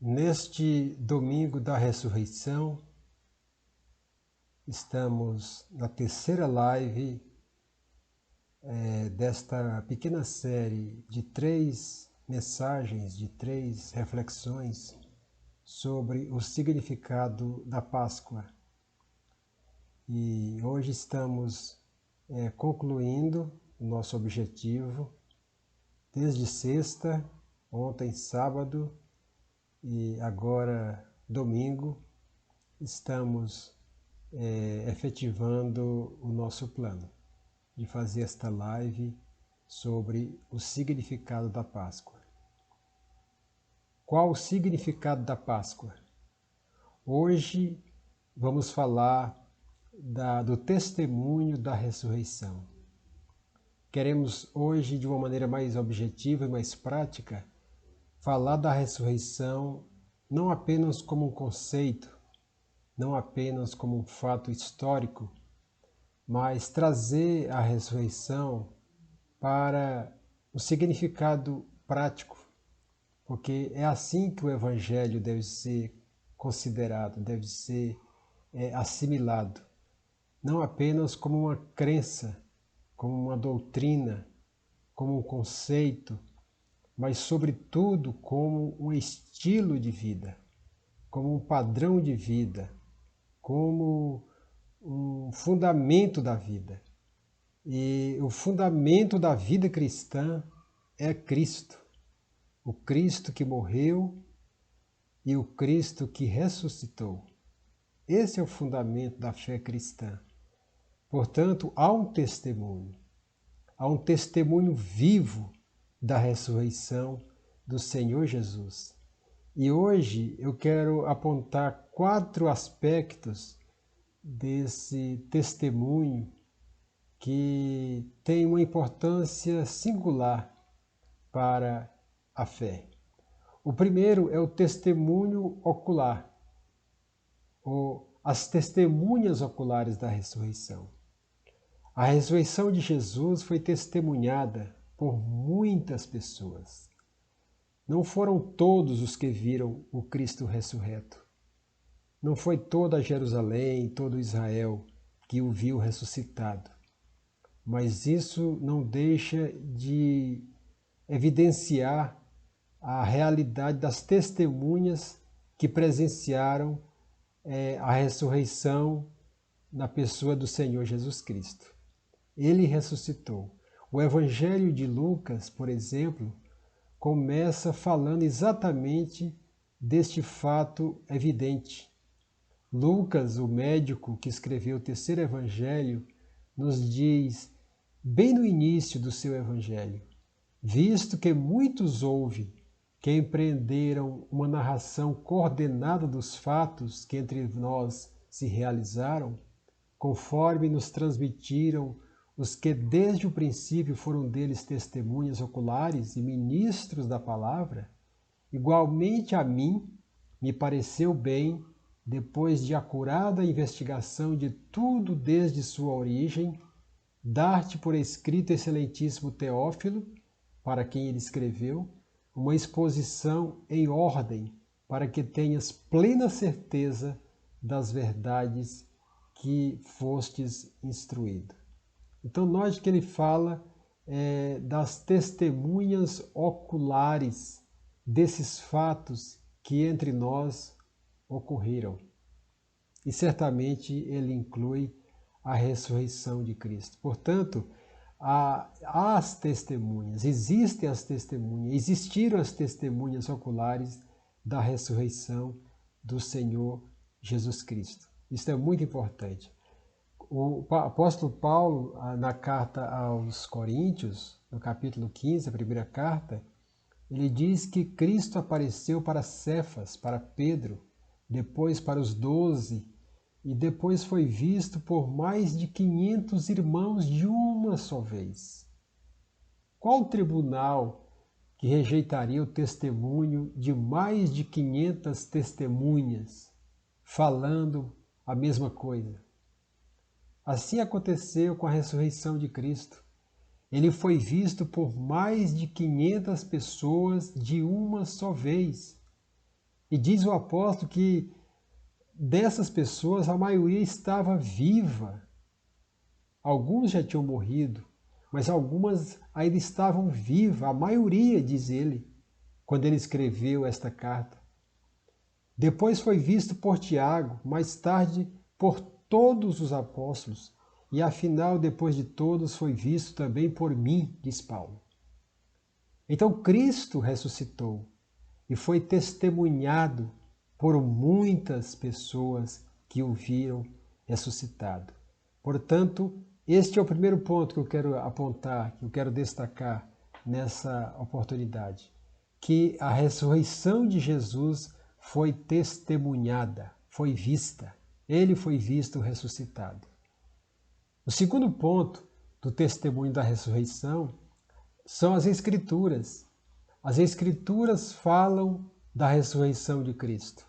Neste domingo da ressurreição, estamos na terceira live desta pequena série de 3 mensagens, de 3 reflexões sobre o significado da Páscoa. E hoje estamos concluindo o nosso objetivo desde sexta, ontem sábado e agora domingo, estamos efetivando o nosso plano de fazer esta live sobre o significado da Páscoa. Qual o significado da Páscoa? Hoje vamos falar do testemunho da ressurreição. Queremos hoje, de uma maneira mais objetiva e mais prática, falar da ressurreição não apenas como um conceito, não apenas como um fato histórico, mas trazer a ressurreição para o significado prático, porque é assim que o Evangelho deve ser considerado, deve ser assimilado, não apenas como uma crença, como uma doutrina, como um conceito, mas sobretudo como um estilo de vida, como um padrão de vida, como um fundamento da vida. E o fundamento da vida cristã é Cristo. O Cristo que morreu e o Cristo que ressuscitou. Esse é o fundamento da fé cristã. Portanto, há um testemunho vivo da ressurreição do Senhor Jesus. E hoje eu quero apontar 4 aspectos desse testemunho que tem uma importância singular para a fé. O primeiro é o testemunho ocular, ou as testemunhas oculares da ressurreição. A ressurreição de Jesus foi testemunhada por muitas pessoas. Não foram todos os que viram o Cristo ressurreto. Não foi toda Jerusalém, todo Israel que o viu ressuscitado. Mas isso não deixa de evidenciar a realidade das testemunhas que presenciaram a ressurreição na pessoa do Senhor Jesus Cristo. Ele ressuscitou. O Evangelho de Lucas, por exemplo, começa falando exatamente deste fato evidente. Lucas, o médico que escreveu o terceiro Evangelho, nos diz, bem no início do seu Evangelho, visto que muitos houve que empreenderam uma narração coordenada dos fatos que entre nós se realizaram, conforme nos transmitiram os que desde o princípio foram deles testemunhas oculares e ministros da palavra, igualmente a mim me pareceu bem, depois de acurada investigação de tudo desde sua origem, dar-te por escrito, excelentíssimo Teófilo, para quem ele escreveu, uma exposição em ordem, para que tenhas plena certeza das verdades que fostes instruído. Então, note que ele fala das testemunhas oculares desses fatos que entre nós ocorreram. E certamente ele inclui a ressurreição de Cristo. Portanto, há as testemunhas, existem as testemunhas, existiram as testemunhas oculares da ressurreição do Senhor Jesus Cristo. Isso é muito importante. O apóstolo Paulo, na carta aos Coríntios, no capítulo 15, a primeira carta, ele diz que Cristo apareceu para Cefas, para Pedro, depois para os 12, e depois foi visto por mais de 500 irmãos de uma só vez. Qual tribunal que rejeitaria o testemunho de mais de 500 testemunhas falando a mesma coisa? Assim aconteceu com a ressurreição de Cristo. Ele foi visto por mais de 500 pessoas de uma só vez. E diz o apóstolo que dessas pessoas a maioria estava viva. Alguns já tinham morrido, mas algumas ainda estavam vivas, a maioria, diz ele, quando ele escreveu esta carta. Depois foi visto por Tiago, mais tarde por todos os apóstolos, e afinal, depois de todos, foi visto também por mim, diz Paulo. Então Cristo ressuscitou e foi testemunhado por muitas pessoas que o viram ressuscitado. Portanto, este é o primeiro ponto que eu quero apontar, que eu quero destacar nessa oportunidade, que a ressurreição de Jesus foi testemunhada, foi vista. Ele foi visto ressuscitado. O segundo ponto do testemunho da ressurreição são as Escrituras. As Escrituras falam da ressurreição de Cristo.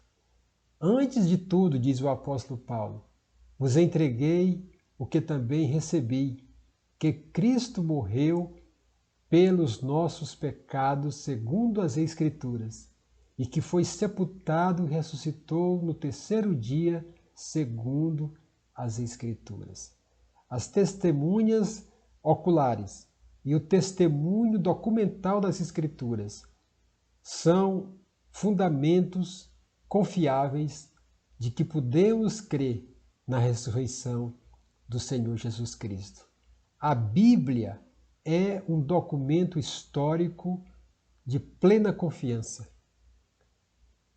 Antes de tudo, diz o apóstolo Paulo, vos entreguei o que também recebi, que Cristo morreu pelos nossos pecados, segundo as Escrituras, e que foi sepultado e ressuscitou no terceiro dia, segundo as Escrituras. As testemunhas oculares e o testemunho documental das Escrituras são fundamentos confiáveis de que podemos crer na ressurreição do Senhor Jesus Cristo. A Bíblia é um documento histórico de plena confiança.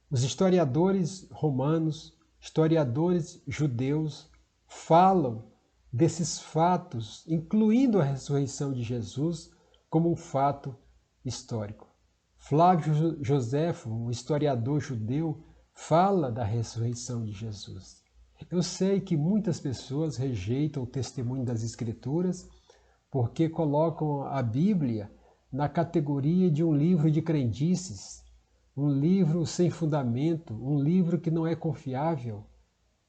Os historiadores romanos, historiadores judeus, falam desses fatos, incluindo a ressurreição de Jesus, como um fato histórico. Flávio Joséfo, um historiador judeu, fala da ressurreição de Jesus. Eu sei que muitas pessoas rejeitam o testemunho das Escrituras porque colocam a Bíblia na categoria de um livro de crendices, um livro sem fundamento, um livro que não é confiável.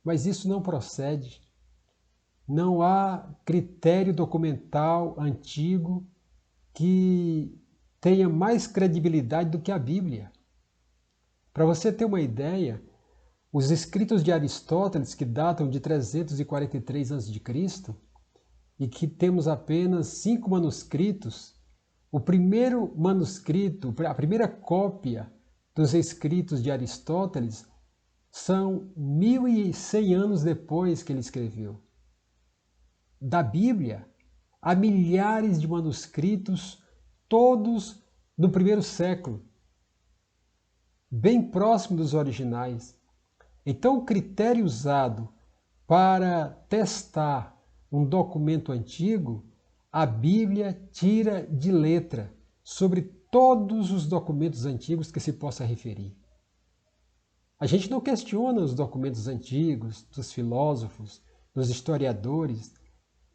Mas isso não procede. Não há critério documental antigo que tenha mais credibilidade do que a Bíblia. Para você ter uma ideia, os escritos de Aristóteles, que datam de 343 a.C., e que temos apenas 5 manuscritos, o primeiro manuscrito, a primeira cópia dos escritos de Aristóteles, são 1.100 anos depois que ele escreveu. Da Bíblia, há milhares de manuscritos, todos no primeiro século, bem próximo dos originais. Então, o critério usado para testar um documento antigo, a Bíblia tira de letra sobre todos os documentos antigos que se possa referir. A gente não questiona os documentos antigos, dos filósofos, dos historiadores,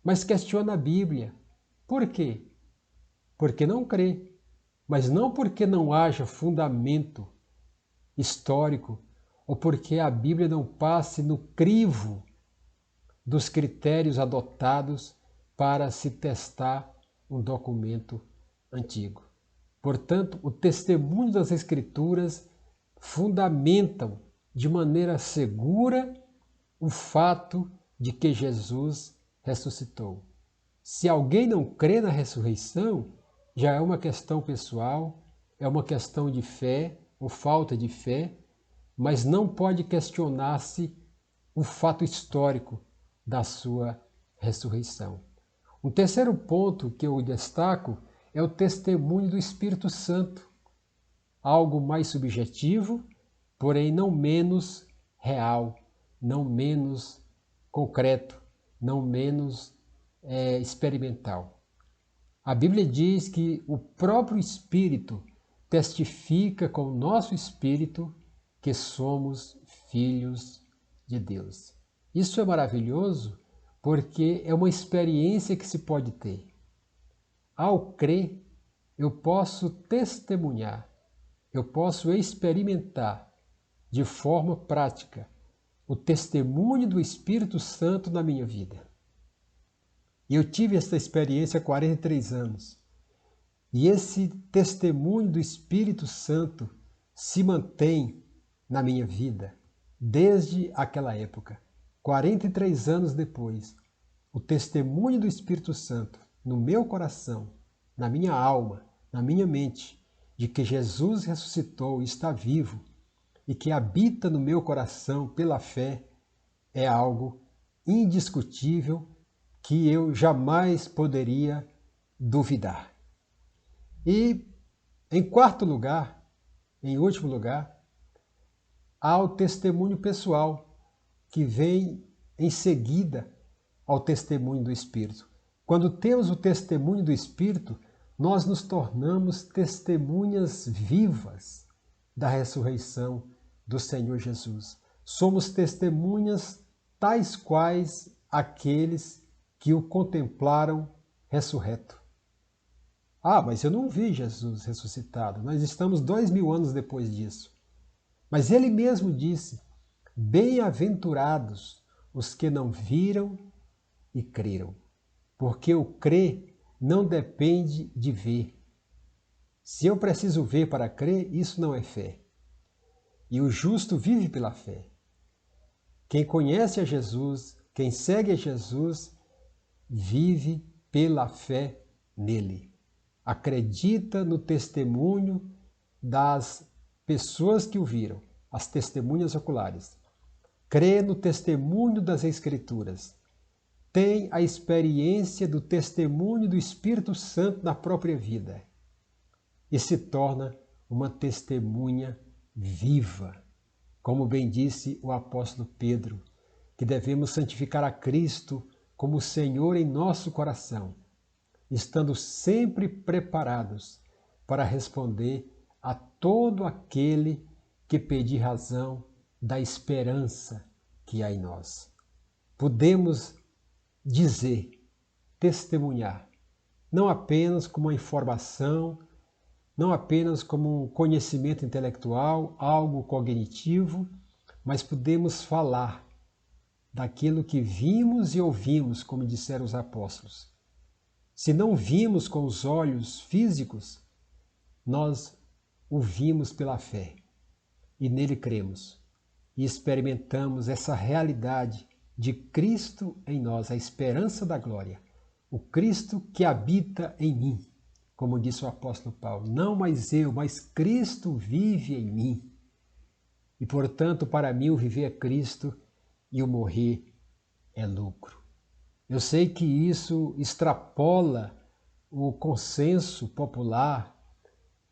mas questiona a Bíblia. Por quê? Porque não crê, mas não porque não haja fundamento histórico ou porque a Bíblia não passe no crivo dos critérios adotados para se testar um documento antigo. Portanto, o testemunho das Escrituras fundamentam de maneira segura o fato de que Jesus ressuscitou. Se alguém não crê na ressurreição, já é uma questão pessoal, é uma questão de fé ou falta de fé, mas não pode questionar-se o fato histórico da sua ressurreição. Um terceiro ponto que eu destaco é o testemunho do Espírito Santo, algo mais subjetivo, porém não menos real, não menos concreto, não menos experimental. A Bíblia diz que o próprio Espírito testifica com o nosso espírito que somos filhos de Deus. Isso é maravilhoso porque é uma experiência que se pode ter. Ao crer, eu posso testemunhar, eu posso experimentar de forma prática o testemunho do Espírito Santo na minha vida. E eu tive essa experiência há 43 anos. E esse testemunho do Espírito Santo se mantém na minha vida, desde aquela época. 43 anos depois, o testemunho do Espírito Santo no meu coração, na minha alma, na minha mente, de que Jesus ressuscitou e está vivo e que habita no meu coração pela fé, é algo indiscutível que eu jamais poderia duvidar. E, em quarto lugar, em último lugar, há o testemunho pessoal, que vem em seguida ao testemunho do Espírito. Quando temos o testemunho do Espírito, nós nos tornamos testemunhas vivas da ressurreição do Senhor Jesus. Somos testemunhas tais quais aqueles que o contemplaram ressurreto. Ah, mas eu não vi Jesus ressuscitado. Nós estamos 2000 anos depois disso. Mas ele mesmo disse: bem-aventurados os que não viram e creram, porque o crer não depende de ver. Se eu preciso ver para crer, isso não é fé. E o justo vive pela fé. Quem conhece a Jesus, quem segue a Jesus, vive pela fé nele. Acredita no testemunho das pessoas que o viram, as testemunhas oculares. Crê no testemunho das Escrituras. Tem a experiência do testemunho do Espírito Santo na própria vida. E se torna uma testemunha viva. Como bem disse o apóstolo Pedro, que devemos santificar a Cristo como Senhor em nosso coração, estando sempre preparados para responder a todo aquele que pedir razão da esperança que há em nós. Podemos dizer, testemunhar, não apenas como uma informação, não apenas como um conhecimento intelectual, algo cognitivo, mas podemos falar daquilo que vimos e ouvimos, como disseram os apóstolos. Se não vimos com os olhos físicos, nós o vimos pela fé e nele cremos e experimentamos essa realidade de Cristo em nós, a esperança da glória, o Cristo que habita em mim, como disse o apóstolo Paulo, não mais eu, mas Cristo vive em mim. E portanto, para mim o viver é Cristo e o morrer é lucro. Eu sei que isso extrapola o consenso popular,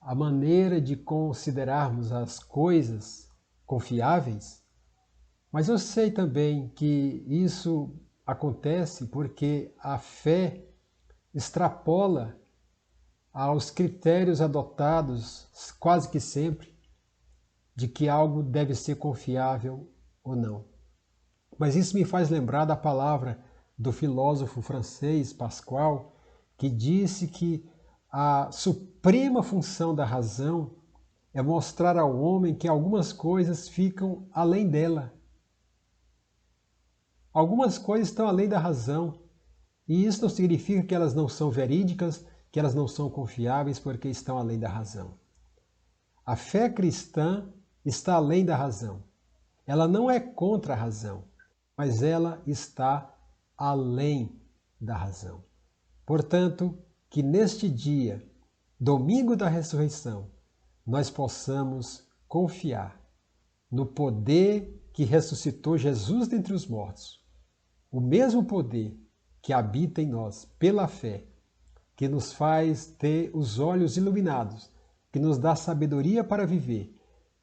a maneira de considerarmos as coisas confiáveis, mas eu sei também que isso acontece porque a fé extrapola aos critérios adotados quase que sempre de que algo deve ser confiável ou não. Mas isso me faz lembrar da palavra do filósofo francês Pascal, que disse que a suprema função da razão é mostrar ao homem que algumas coisas ficam além dela. Algumas coisas estão além da razão, e isso não significa que elas não são verídicas, que elas não são confiáveis porque estão além da razão. A fé cristã está além da razão. Ela não é contra a razão, mas ela está além da razão. Portanto, que neste dia, domingo da ressurreição, nós possamos confiar no poder que ressuscitou Jesus dentre os mortos, o mesmo poder que habita em nós pela fé, que nos faz ter os olhos iluminados, que nos dá sabedoria para viver,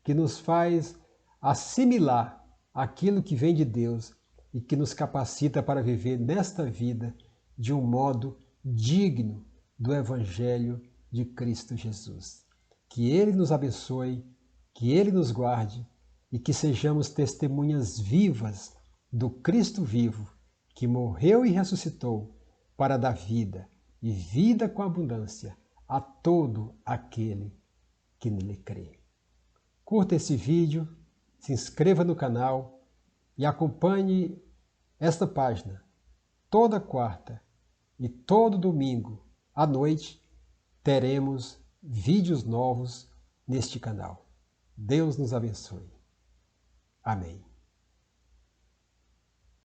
que nos faz assimilar aquilo que vem de Deus e que nos capacita para viver nesta vida de um modo digno do Evangelho de Cristo Jesus. Que Ele nos abençoe, que Ele nos guarde e que sejamos testemunhas vivas do Cristo vivo, que morreu e ressuscitou para dar vida, e vida com abundância, a todo aquele que nele crê. Curta esse vídeo, se inscreva no canal e acompanhe esta página. Toda quarta e todo domingo à noite teremos vídeos novos neste canal. Deus nos abençoe. Amém.